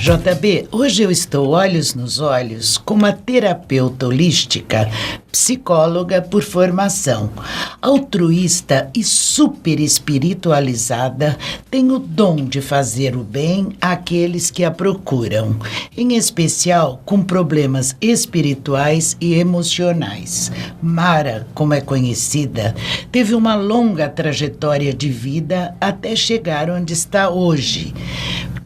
JB, hoje eu estou olhos nos olhos com uma terapeuta holística, psicóloga por formação, altruísta e super espiritualizada, tem o dom de fazer o bem àqueles que a procuram, em especial com problemas espirituais e emocionais. Mara, como é conhecida, teve uma longa trajetória de vida até chegar onde está hoje.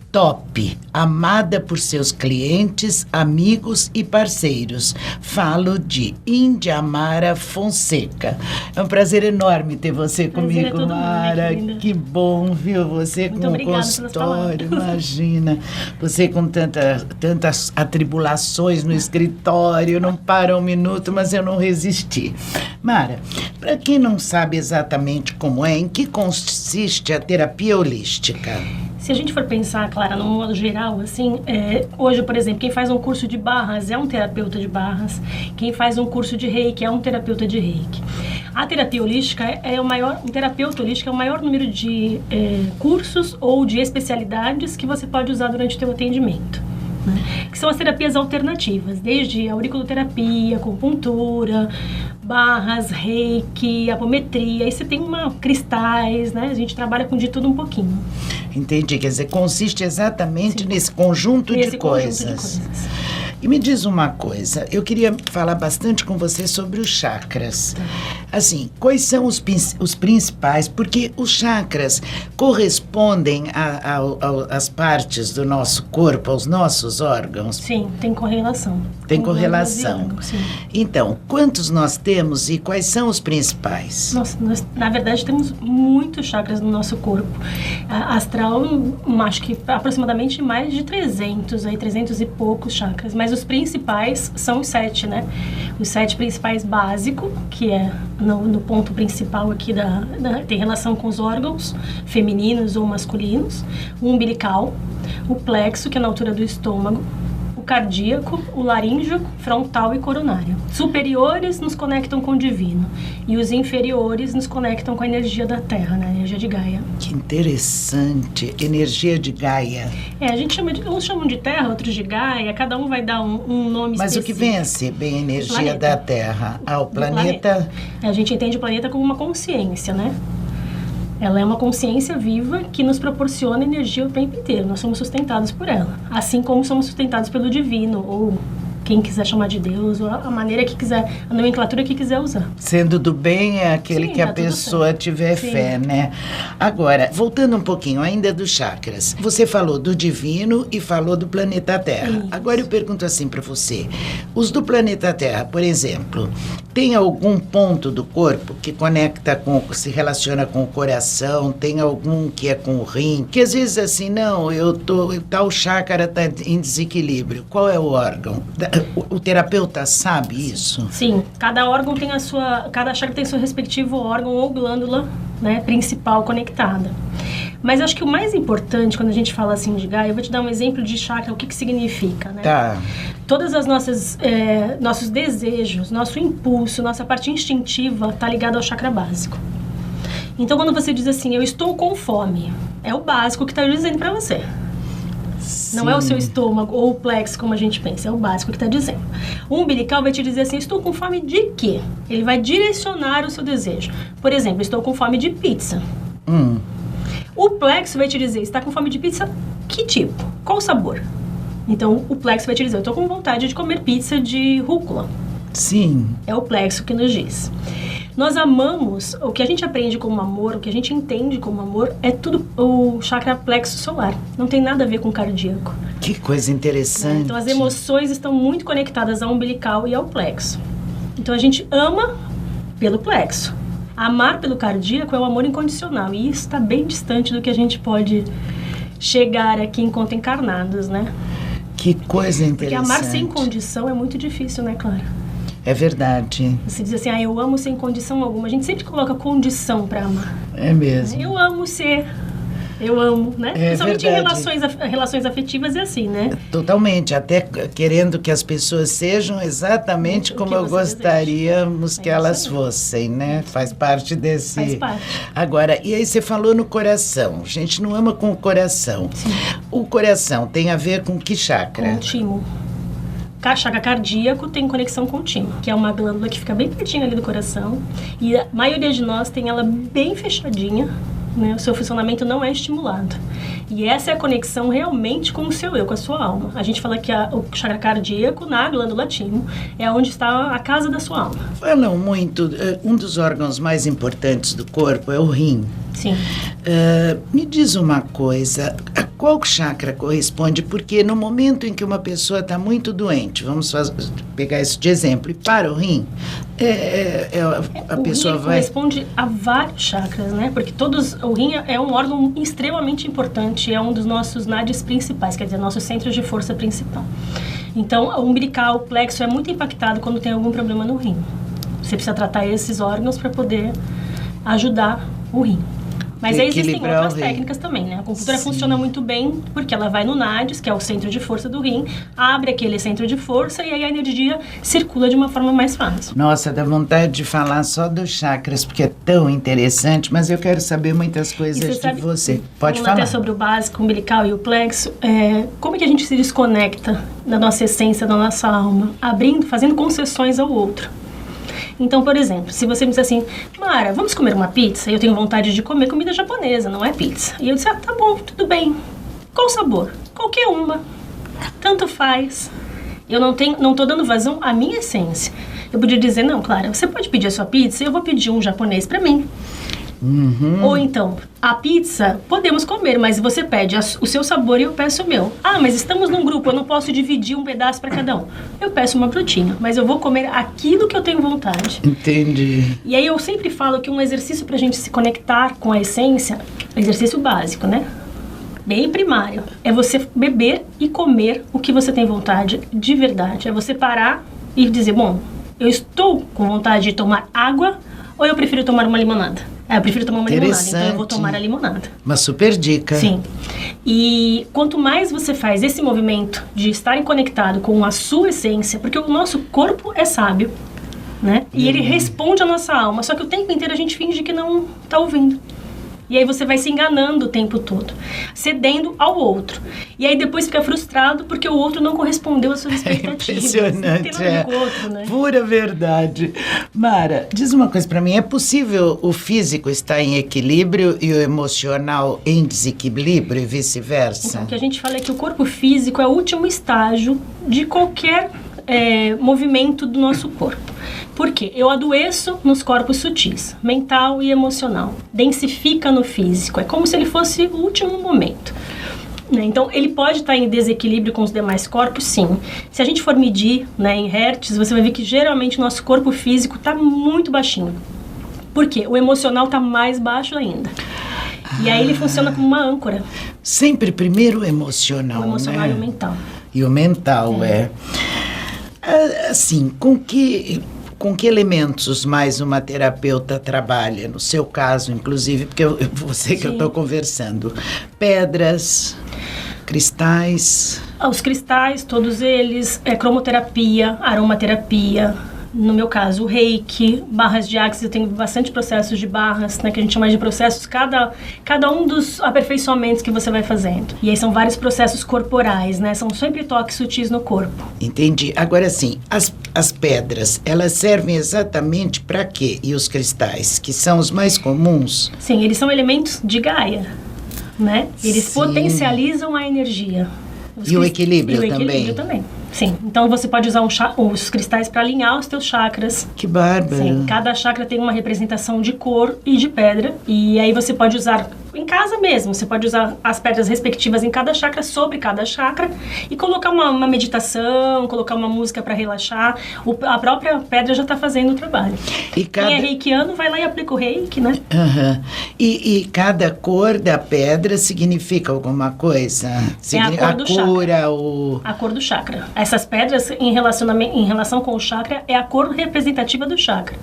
Top, amada por seus clientes, amigos e parceiros. Falo de Índia Mara Fonseca. É um prazer enorme ter você comigo, Mara. Que bom, viu? Você muito com o consultório, imagina. Você com tantas atribulações no escritório, não para um minuto, mas eu não resisti. Mara, para quem não sabe exatamente como é, em que consiste a terapia holística? Se a gente for pensar, Clara, no modo geral, assim, hoje, por exemplo, quem faz um curso de barras é um terapeuta de barras, quem faz um curso de reiki é um terapeuta de reiki. A terapia holística um terapeuta holístico é o maior número de cursos ou de especialidades que você pode usar durante o seu atendimento, né? Que são as terapias alternativas, desde auriculoterapia, acupuntura, barras, reiki, apometria, aí você tem cristais, né? A gente trabalha com de tudo um pouquinho. Entendi, quer dizer, consiste exatamente nesse conjunto de coisas. E me diz uma coisa, eu queria falar bastante com você sobre os chakras. Assim, quais são os principais? Porque os chakras correspondem às partes do nosso corpo, aos nossos órgãos? Sim, tem correlação. Tem correlação. Sim. Então, quantos nós temos e quais são os principais? Nós, na verdade, temos muitos chakras no nosso corpo. Astral, acho que aproximadamente mais de 300 e poucos chakras, mas os principais são os 7, né? Os 7 principais básicos, que é no ponto principal aqui tem relação com os órgãos femininos ou masculinos, o umbilical, o plexo, que é na altura do estômago, o cardíaco, o laríngeo, frontal e coronário. Superiores nos conectam com o divino e os inferiores nos conectam com a energia da Terra, né? A energia de Gaia. Que interessante, energia de Gaia. A gente uns chamam de Terra, outros de Gaia, cada um vai dar um nome Mas específico. O que vem a ser bem a energia da Terra? O planeta? A gente entende o planeta como uma consciência, né? Ela é uma consciência viva que nos proporciona energia o tempo inteiro. Nós somos sustentados por ela. Assim como somos sustentados pelo divino, ou quem quiser chamar de Deus, ou a maneira que quiser, a nomenclatura que quiser usar. Sendo do bem é aquele que a pessoa tiver fé, né? Agora, voltando um pouquinho ainda dos chakras. Você falou do divino e falou do planeta Terra. Isso. Agora eu pergunto assim para você. Os do planeta Terra, por exemplo, tem algum ponto do corpo que se relaciona com o coração? Tem algum que é com o rim? Que às vezes assim, tal chácara está em desequilíbrio. Qual é o órgão? O terapeuta sabe isso? Sim, cada órgão tem cada chakra tem seu respectivo órgão ou glândula, né, principal conectada. Mas acho que o mais importante quando a gente fala assim de Gaia, eu vou te dar um exemplo de chakra, o que significa, né? Tá. Todas as nossos desejos, nosso impulso, nossa parte instintiva está ligada ao chakra básico. Então quando você diz assim, eu estou com fome, é o básico que está dizendo para você. Sim. Não é o seu estômago ou o plexo, como a gente pensa, é o básico que está dizendo. O umbilical vai te dizer assim, estou com fome de quê? Ele vai direcionar o seu desejo. Por exemplo, estou com fome de pizza. O plexo vai te dizer, está com fome de pizza? Que tipo? Qual sabor? Então, o plexo vai te dizer, eu estou com vontade de comer pizza de rúcula. Sim. É o plexo que nos diz. Nós amamos, o que a gente aprende como amor, o que a gente entende como amor, é tudo o chakra plexo solar. Não tem nada a ver com o cardíaco. Que coisa interessante. Então, as emoções estão muito conectadas ao umbilical e ao plexo. Então, a gente ama pelo plexo. Amar pelo cardíaco é o amor incondicional. E isso está bem distante do que a gente pode chegar aqui enquanto encarnados, né? Que coisa interessante. Porque amar sem condição é muito difícil, né, Clara? É verdade. Você diz assim, eu amo sem condição alguma. A gente sempre coloca condição para amar. É mesmo. Eu amo ser Eu amo, né? Principalmente verdade. em relações afetivas é assim, né? Totalmente, até querendo que as pessoas sejam exatamente O como que eu você gostaríamos que É elas isso aí. fossem, né? Faz parte desse... Faz parte. Agora, e aí você falou no coração. A gente não ama com o coração. Sim. O coração tem a ver com que chakra? Com o timo. Chakra cardíaco tem conexão com o timo, que é uma glândula que fica bem pertinho ali do coração. E a maioria de nós tem ela bem fechadinha, né? O seu funcionamento não é estimulado. E essa é a conexão realmente com o seu eu, com a sua alma. A gente fala que o chakra cardíaco, na glândula timo, é onde está a casa da sua alma. Falam muito, um dos órgãos mais importantes do corpo é o rim. Sim. Me diz uma coisa, a qual chakra corresponde? Porque no momento em que uma pessoa está muito doente, pegar isso de exemplo, e para o rim, a pessoa rim vai... corresponde a vários chakras, né? Porque o rim é um órgão extremamente importante, é um dos nossos nadis principais, quer dizer, nossos centros de força principal. Então, o umbilical, o plexo é muito impactado quando tem algum problema no rim. Você precisa tratar esses órgãos para poder ajudar o rim. Mas aí existem outras técnicas também, né? A acupuntura funciona muito bem porque ela vai no nadis, que é o centro de força do rim, abre aquele centro de força e aí a energia circula de uma forma mais fácil. Nossa, dá vontade de falar só dos chakras, porque é tão interessante, mas eu quero saber muitas coisas de você. Pode falar. Até sobre o básico, o umbilical e o plexo, como é que a gente se desconecta da nossa essência, da nossa alma, fazendo concessões ao outro. Então, por exemplo, se você me diz assim, Mara, vamos comer uma pizza? E eu tenho vontade de comer comida japonesa, não é pizza. E eu disse, tá bom, tudo bem. Qual sabor? Qualquer uma. Tanto faz. Eu não tô dando vazão à minha essência. Eu podia dizer, não, Clara, você pode pedir a sua pizza e eu vou pedir um japonês pra mim. Uhum. Ou então, a pizza podemos comer, mas você pede o seu sabor e eu peço o meu. Ah, mas estamos num grupo, eu não posso dividir um pedaço para cada um. Eu peço uma frutinha, mas eu vou comer aquilo que eu tenho vontade. Entendi. E aí eu sempre falo que um exercício pra gente se conectar com a essência, exercício básico, né? Bem primário, é você beber e comer o que você tem vontade de verdade. É você parar e dizer, bom, eu estou com vontade de tomar água ou eu prefiro tomar uma limonada? Eu prefiro tomar uma limonada, então eu vou tomar a limonada. Uma super dica. Sim. E quanto mais você faz esse movimento de estar conectado com a sua essência, porque o nosso corpo é sábio, né? E ele responde à nossa alma, só que o tempo inteiro a gente finge que não está ouvindo. E aí você vai se enganando o tempo todo, cedendo ao outro. E aí depois fica frustrado porque o outro não correspondeu às suas expectativas. Impressionante, não tem nada a ver com o outro, né? Pura verdade. Mara, diz uma coisa pra mim, é possível o físico estar em equilíbrio e o emocional em desequilíbrio e vice-versa? Então, o que a gente fala é que o corpo físico é o último estágio de qualquer movimento do nosso corpo. Por quê? Eu adoeço nos corpos sutis, mental e emocional. Densifica no físico. É como se ele fosse o último momento. Né? Então, ele pode estar em desequilíbrio com os demais corpos, sim. Se a gente for medir, né, em hertz, você vai ver que geralmente o nosso corpo físico está muito baixinho. Por quê? O emocional está mais baixo ainda. E aí ele funciona como uma âncora. Sempre primeiro o emocional, O emocional, né? e o mental. E o mental, Assim, com que elementos mais uma terapeuta trabalha? No seu caso, inclusive, porque você que eu estou conversando. Pedras, cristais... Os cristais, todos eles, cromoterapia, aromaterapia, no meu caso, o reiki, barras de axis, eu tenho bastante processos de barras, né, que a gente chama de processos, cada um dos aperfeiçoamentos que você vai fazendo. E aí são vários processos corporais, né, são sempre toques sutis no corpo. Entendi. Agora sim, as pedras, elas servem exatamente para quê? E os cristais, que são os mais comuns? Sim, eles são elementos de Gaia, né? Eles potencializam a energia. E o equilíbrio também? E o equilíbrio também. Sim, então você pode usar os cristais para alinhar os teus chakras. Que bárbaro. Sim, cada chakra tem uma representação de cor e de pedra. E aí você pode usar em casa mesmo, você pode usar as pedras respectivas em cada chakra, sobre cada chakra, e colocar uma meditação, colocar uma música para relaxar. A própria pedra já está fazendo o trabalho. Quem é reikiano vai lá e aplica o reiki, né? E cada cor da pedra significa alguma coisa? A cor do chakra. A cor do chakra. Essas pedras, em relação com o chakra, é a cor representativa do chakra.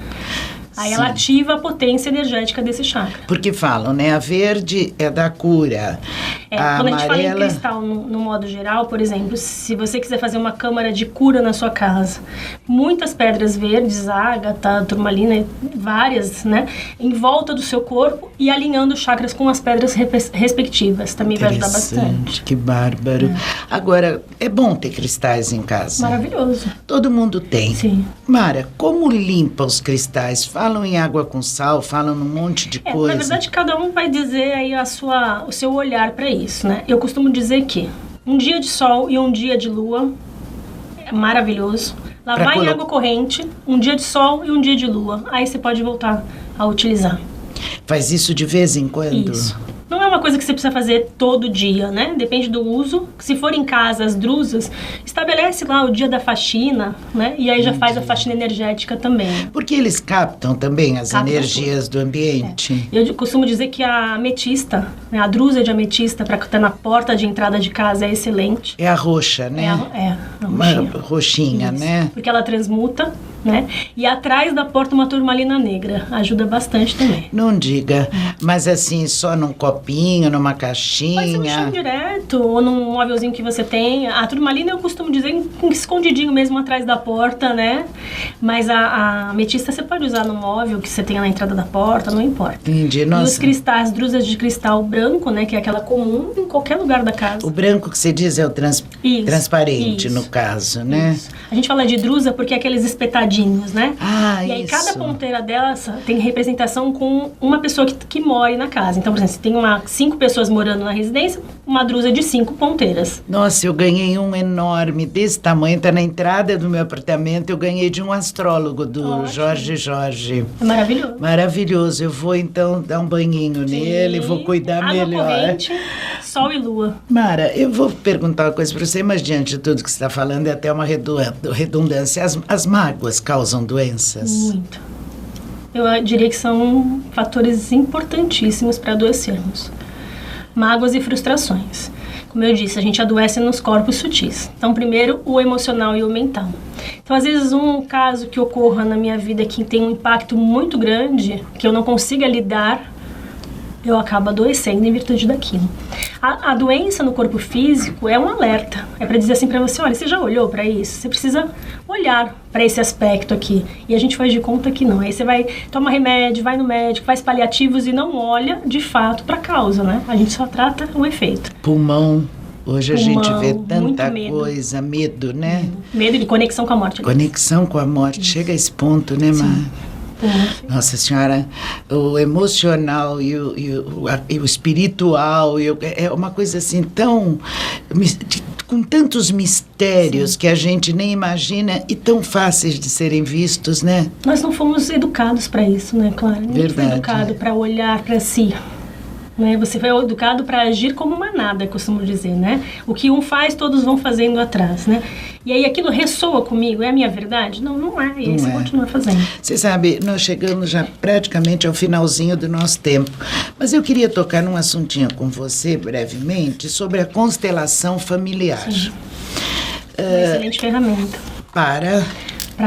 Aí ela ativa a potência energética desse chakra. Porque falam, né? A verde é da cura. Quando a gente fala em cristal no modo geral, por exemplo, se você quiser fazer uma câmara de cura na sua casa, muitas pedras verdes, ágata, turmalina, várias, né? Em volta do seu corpo e alinhando os chakras com as pedras respectivas. Também vai ajudar bastante. Que bárbaro. Agora, é bom ter cristais em casa. Maravilhoso. Todo mundo tem. Sim. Mara, como limpa os cristais? Falam em água com sal, falam num monte de coisa. Na verdade, cada um vai dizer aí o seu olhar para isso, né? Eu costumo dizer que um dia de sol e um dia de lua é maravilhoso. Lavar em água corrente, um dia de sol e um dia de lua. Aí você pode voltar a utilizar. Faz isso de vez em quando? Isso. Não é uma coisa que você precisa fazer todo dia, né? Depende do uso. Se for em casa, as drusas, estabelece lá o dia da faxina, né? E aí já faz a faxina energética também. Porque eles captam também as energias do ambiente. Eu costumo dizer que a ametista, né? A drusa de ametista, para estar na porta de entrada de casa, é excelente. É a roxa, né? A roxinha. Uma roxinha, isso, né? Porque ela transmuta, né? E atrás da porta uma turmalina negra. Ajuda bastante também. Não diga. Mas assim, só num copinho, numa caixinha? Pode ser no chão direto, ou num móvelzinho que você tem. A turmalina eu costumo dizer escondidinho mesmo atrás da porta, né? Mas a ametista você pode usar no móvel que você tenha na entrada da porta, não importa. Entendi, nossa. E os cristais, drusas de cristal branco, né? Que é aquela comum em qualquer lugar da casa. O branco que você diz é o transparente, no caso, né? Isso. A gente fala de drusa porque é aqueles espetadinhos, né? E aí isso. cada ponteira delas tem representação com uma pessoa que mora na casa. Então, por exemplo, se tem 5 pessoas morando na residência, uma drusa de 5 ponteiras. Nossa, eu ganhei um enorme desse tamanho, tá na entrada do meu apartamento, eu ganhei de um astrólogo, do Jorge. É maravilhoso. Maravilhoso. Eu vou então dar um banhinho nele, vou cuidar água melhor. Corrente, sol e lua. Mara, eu vou perguntar uma coisa para você, mas diante de tudo que você está falando, é até uma redundância. As mágoas causam doenças? Muito. Eu diria que são fatores importantíssimos para adoecermos. Mágoas e frustrações. Como eu disse, a gente adoece nos corpos sutis. Então, primeiro, o emocional e o mental. Então, às vezes, um caso que ocorra na minha vida que tem um impacto muito grande, que eu não consiga lidar, eu acabo adoecendo em virtude daquilo. A doença no corpo físico é um alerta. É para dizer assim para você, olha, você já olhou para isso? Você precisa olhar para esse aspecto aqui. E a gente faz de conta que não. Aí você vai, toma remédio, vai no médico, faz paliativos e não olha de fato para a causa, né? A gente só trata o efeito. Pulmão. Hoje a gente vê tanta coisa, medo, né? Medo de conexão com a morte. Conexão com a morte. Isso. Chega a esse ponto, né, Mara? Nossa Senhora, o emocional e o espiritual é uma coisa assim tão... com tantos mistérios que a gente nem imagina e tão fáceis de serem vistos, né? Nós não fomos educados para isso, né, Clara? Ninguém foi educado para olhar para si. Né? Você foi educado para agir como manada, costumo dizer, né? O que um faz, todos vão fazendo atrás, né? E aí aquilo ressoa comigo, é a minha verdade? Não, não é. E aí você continua fazendo. Você sabe, nós chegamos já praticamente ao finalzinho do nosso tempo. Mas eu queria tocar num assuntinho com você, brevemente, sobre a constelação familiar. Sim. Uma excelente ferramenta. Para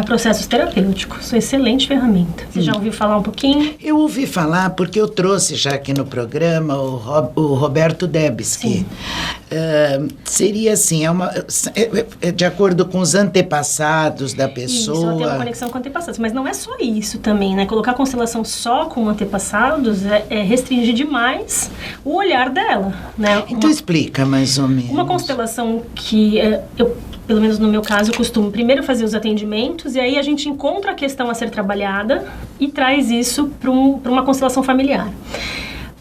processos terapêuticos, uma excelente ferramenta. Você já ouviu falar um pouquinho? Eu ouvi falar porque eu trouxe já aqui no programa o Roberto Debski. Seria assim, de acordo com os antepassados da pessoa. Isso, ela tem uma conexão com antepassados. Mas não é só isso também, né? Colocar constelação só com antepassados restringir demais o olhar dela, né? Então explica mais ou menos. Uma constelação que pelo menos no meu caso, eu costumo primeiro fazer os atendimentos e aí a gente encontra a questão a ser trabalhada e traz isso para uma constelação familiar.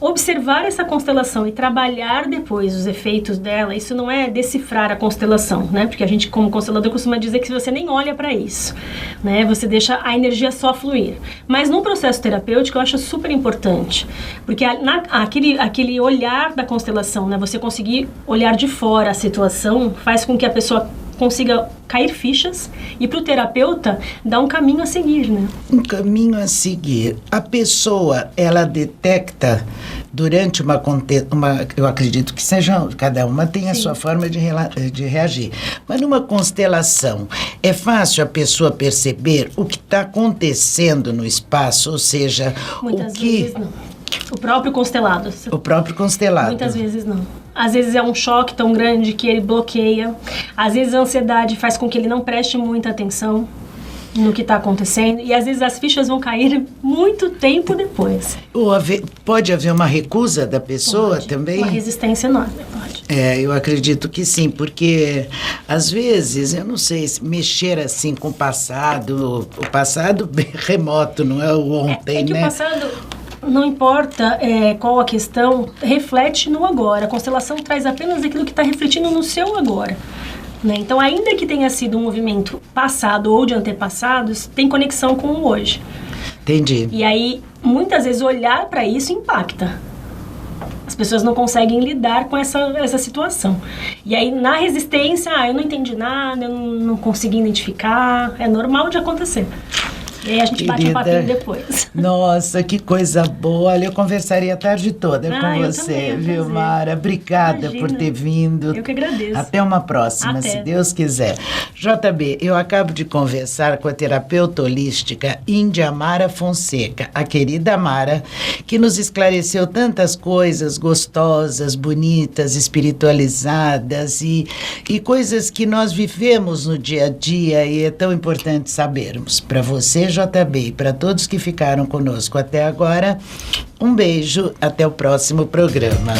Observar essa constelação e trabalhar depois os efeitos dela, isso não é decifrar a constelação, né? Porque a gente, como constelador, costuma dizer que você nem olha para isso, né? Você deixa a energia só fluir. Mas no processo terapêutico, eu acho super importante, porque aquele olhar da constelação, né? Você conseguir olhar de fora a situação, faz com que a pessoa consiga cair fichas e para o terapeuta dar um caminho a seguir, né? Um caminho a seguir. A pessoa, ela detecta durante eu acredito que seja, cada uma tem a sua forma de reagir, mas numa constelação, é fácil a pessoa perceber o que está acontecendo no espaço, ou seja, muitas vezes não. O próprio constelado. O próprio constelado. Muitas vezes não. Às vezes é um choque tão grande que ele bloqueia. Às vezes a ansiedade faz com que ele não preste muita atenção no que está acontecendo. E às vezes as fichas vão cair muito tempo depois. Pode haver uma recusa da pessoa também? Uma resistência enorme, pode. Eu acredito que sim, porque às vezes, eu não sei, mexer assim com o passado bem remoto, não é o ontem, é que né? O passado... Não importa qual a questão, reflete no agora. A constelação traz apenas aquilo que está refletindo no seu agora. Né? Então, ainda que tenha sido um movimento passado ou de antepassados, tem conexão com o hoje. Entendi. E aí, muitas vezes, olhar para isso impacta. As pessoas não conseguem lidar com essa situação. E aí, na resistência, eu não entendi nada, eu não consegui identificar. É normal de acontecer. E aí a gente bate um papinho depois. Nossa, que coisa boa. Olha, eu conversaria a tarde toda com você, também, viu, Mara? Obrigada por ter vindo. Eu que agradeço. Até uma próxima, se Deus quiser. JB, eu acabo de conversar com a terapeuta holística Índia Mara Fonseca, a querida Mara, que nos esclareceu tantas coisas gostosas, bonitas, espiritualizadas e coisas que nós vivemos no dia a dia e é tão importante sabermos. Para você, JB, e para todos que ficaram conosco até agora, um beijo, até o próximo programa.